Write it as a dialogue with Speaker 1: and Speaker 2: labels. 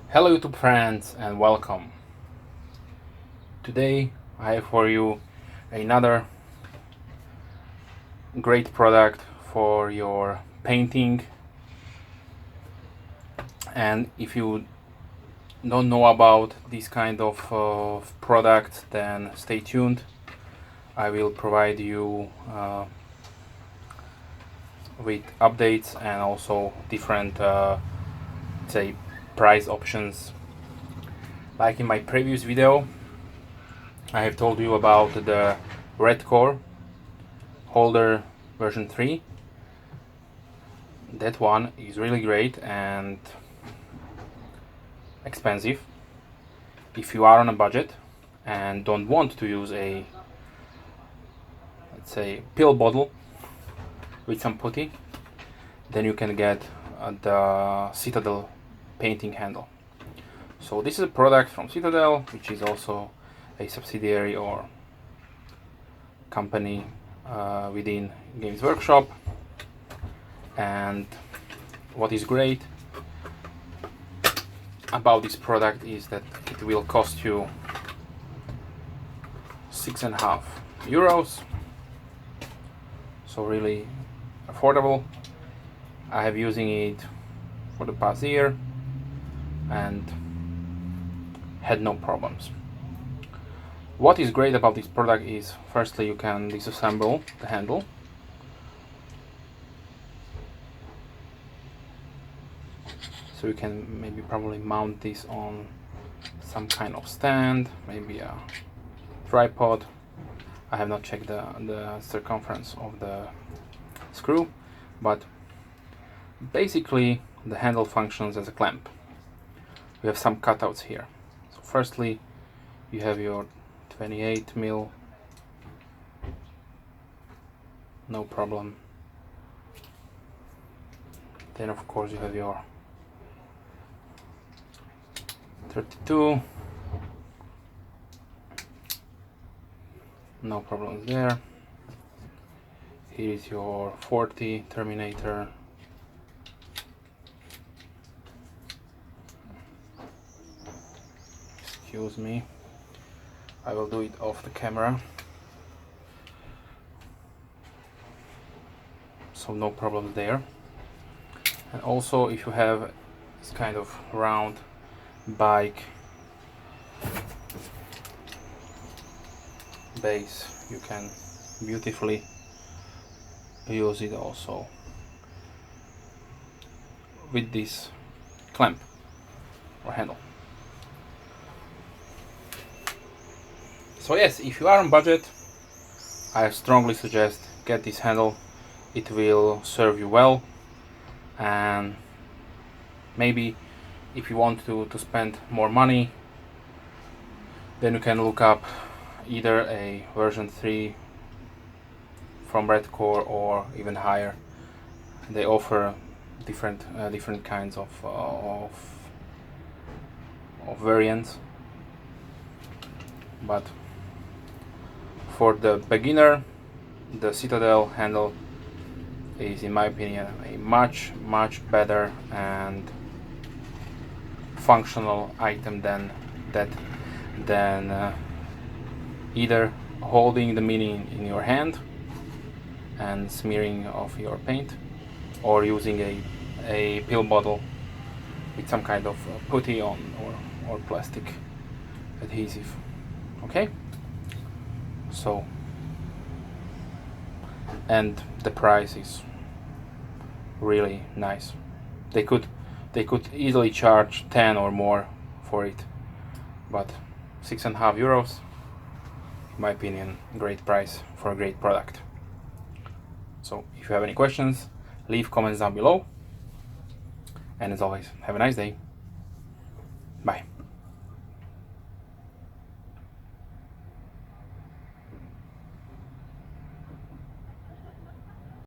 Speaker 1: Hello YouTube friends and welcome. Today I have for you another great product for your painting, and if you don't know about this kind of product, then stay tuned. I will provide you with updates and also different say price options. Like in my previous video, I have told you about the red core holder version 3. That one is really great and expensive. If you are on a budget and don't want to use a, let's say, pill bottle with some putty, then you can get the Citadel painting handle. So this is a product from Citadel, which is also a subsidiary or company within Games Workshop. And what is great about this product is that it will cost you €6.50, so really affordable. I have using it for the past year and had no problems. What is great about this product is, firstly, you can disassemble the handle. So you can maybe probably mount this on some kind of stand, maybe a tripod. I have not checked the circumference of the screw, but basically the handle functions as a clamp. We have some cutouts here. So firstly, you have your 28mm, no problem. Then of course you have your 32, no problems there. Here is your 40 Terminator. Excuse me, I will do it off the camera. So no problems there. And also, if you have this kind of round bike base, you can beautifully use it also with this clamp or handle. So yes, if you are on budget, I strongly suggest get this handle. It will serve you well, and maybe if you want to spend more money, then you can look up either a version 3 from Red Core or even higher. They offer different kinds of variants, but for the beginner, the Citadel handle is, in my opinion, a much better and functional item than either holding the mini in your hand and smearing of your paint, or using a pill bottle with some kind of putty on or plastic adhesive. Okay, so, and the price is really nice. They could easily charge 10 or more for it, but €6.50, in my opinion, great price for a great product. So if you have any questions, leave comments down below, and as always, have a nice day. Bye.